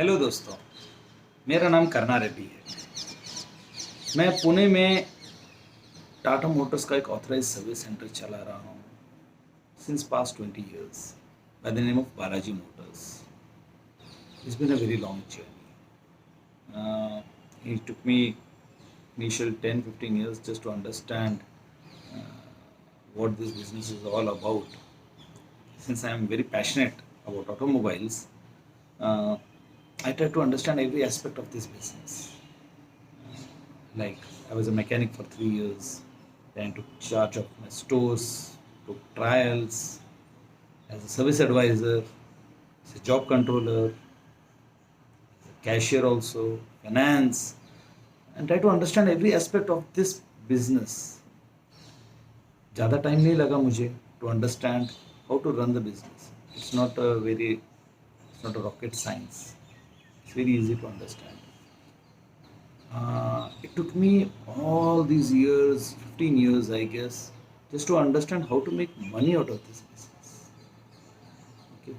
Hello दोस्तों, मेरा नाम करना रेड्डी है। मैं पुणे में टाटा मोटर्स का एक ऑथराइज सर्विस सेंटर चला रहा हूँ since past 20 years by the name of Balaji Motors. It's been a very long journey. It took me initial 10-15 years just to understand what this business is all about. Since I am very passionate about automobiles, uh, I try to understand every aspect of this business. Like, I was a mechanic for 3 years, then took charge of my stores, took trials as a service advisor, as a job controller, as a cashier also, finance, and try to understand every aspect of this business. ज़्यादा time नहीं लगा मुझे to understand how to run the business. It's not a rocket science. It's very easy to understand. It took me all these years, 15 years, I guess, just to understand how to make money out of this business. Okay.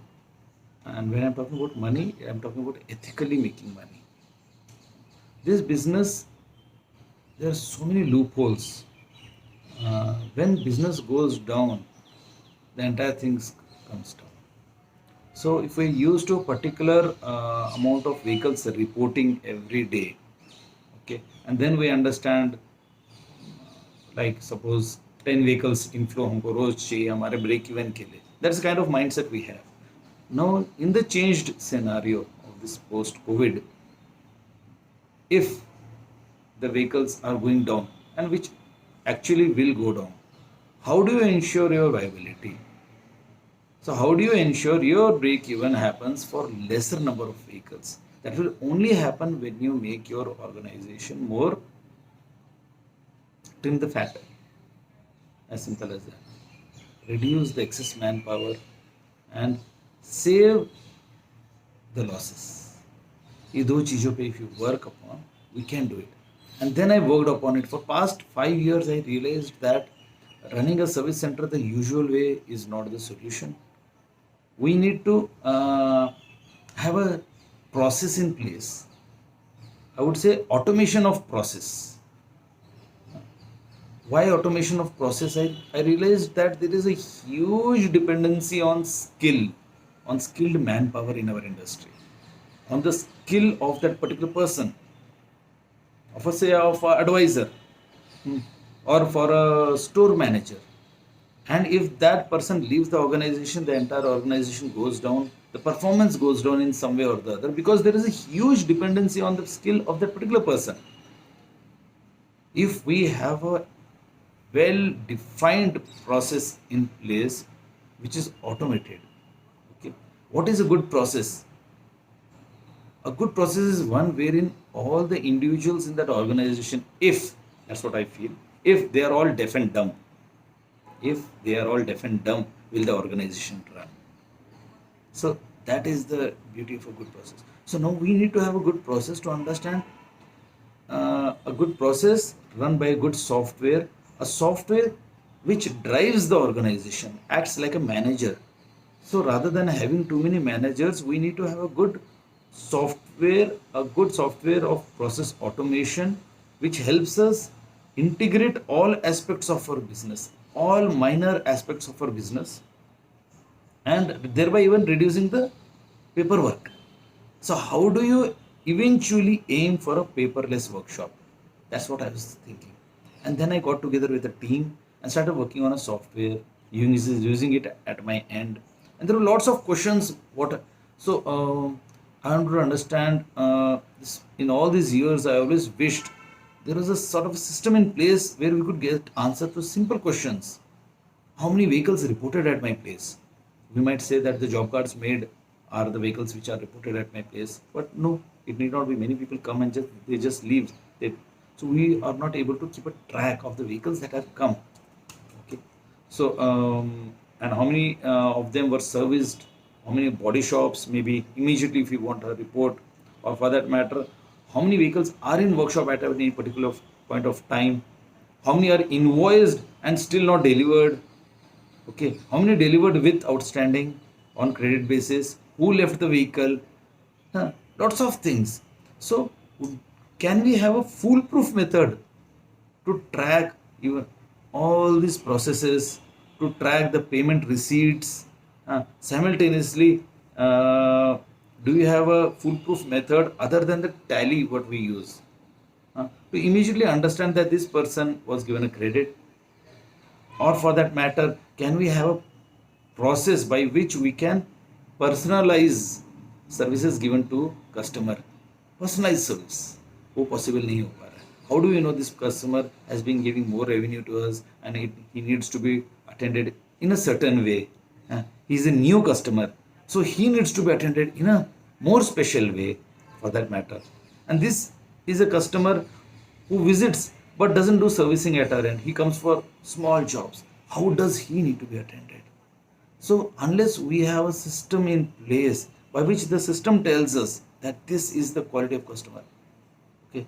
And when I'm talking about money, I'm talking about ethically making money. This business, there are so many loopholes. When business goes down, the entire thing comes down. So if we use to a particular amount of vehicles reporting every day, okay, and then we understand, like suppose 10 vehicles inflow हमको रोज चाहिए हमारे break even के लिए. That's the kind of mindset we have. Now in the changed scenario of this post COVID, if the vehicles are going down, and which actually will go down, how do you ensure your viability? So how do you ensure your break even happens for lesser number of vehicles? That will only happen when you make your organization more trim the fat. As simple as that. Reduce the excess manpower and save the losses. ये दो चीज़ों पे if you work upon, we can do it. And then I worked upon it. For past 5 years, I realized that running a service center the usual way is not the solution. We need to have a process in place. I would say automation of process. Why automation of process? I realized that there is a huge dependency on skilled manpower in our industry, on the skill of that particular person, of a advisor, or for a store manager. And if that person leaves the organization, the entire organization goes down, the performance goes down in some way or the other, because there is a huge dependency on the skill of that particular person. If we have a well defined process in place which is automated, okay, what is a good process? A good process is one wherein all the individuals in that organization, if that's what I feel, if they are all deaf and dumb, will the organization run? So that is the beauty of a good process. So now we need to have a good process to understand a good process run by a good software, a software which drives the organization, acts like a manager. So rather than having too many managers, we need to have a good software of process automation, which helps us integrate all aspects of our business, all minor aspects of our business, and thereby even reducing the paperwork. So how do you eventually aim for a paperless workshop? That's what I was thinking. And then I got together with a team and started working on a software, using it at my end. And there were lots of questions. I want to understand this. In all these years, I always wished there was a sort of system in place where we could get answer to simple questions. How many vehicles reported at my place? We might say that the job cards made are the vehicles which are reported at my place, but no, it need not be. Many people come and they just leave. So we are not able to keep a track of the vehicles that have come. Okay, so and how many of them were serviced? How many body shops? Maybe immediately if you want a report, or for that matter, how many vehicles are in workshop at any particular point of time? How many are invoiced and still not delivered? Okay, how many delivered with outstanding on credit basis? Who left the vehicle? Huh. lots of things. So can we have a foolproof method to track even all these processes, to track the payment receipts simultaneously? Do you have a foolproof method other than the tally what we use to immediately understand that this person was given a credit? Or for that matter, can we have a process by which we can personalize services given to customer? Personalized service वो possible नहीं हो पा रहा है. How do we know this customer has been giving more revenue to us and he needs to be attended in a certain way? He is a new customer, so he needs to be attended in a more special way for that matter. And this is a customer who visits but doesn't do servicing at our end. He comes for small jobs. How does he need to be attended? So unless we have a system in place by which the system tells us that this is the quality of customer, okay,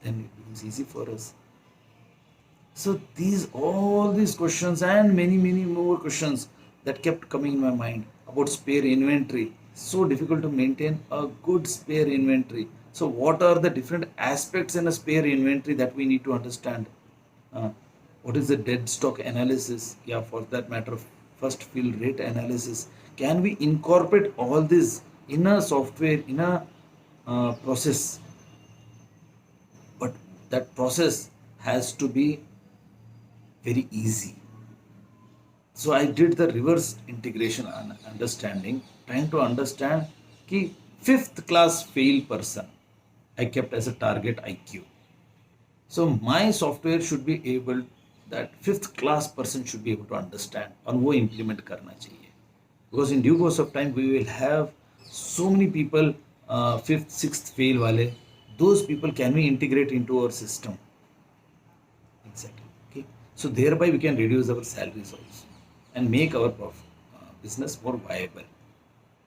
then it becomes easy for us. So all these questions and many more questions that kept coming in my mind about spare inventory. So difficult to maintain a good spare inventory. So what are the different aspects in a spare inventory that we need to understand? Uh, what is the dead stock analysis? Yeah, for that matter, first fill rate analysis. Can we incorporate all this in a software, in a process? But that process has to be very easy. So I did the reverse integration and understanding, trying to understand कि fifth class fail person I kept as a target IQ. So my software should be able, that fifth class person should be able to understand और वो implement करना चाहिए. Because in due course of time we will have so many people fifth, sixth fail वाले. Those people can we integrate into our system? Exactly. Okay. So thereby we can reduce our salaries also and make our business more viable.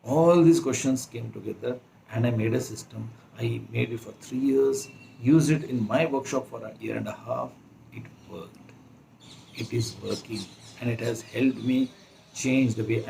All these questions came together and I made a system. I made it for 3 years, used it in my workshop for a year and a half. It worked. It is working and it has helped me change the way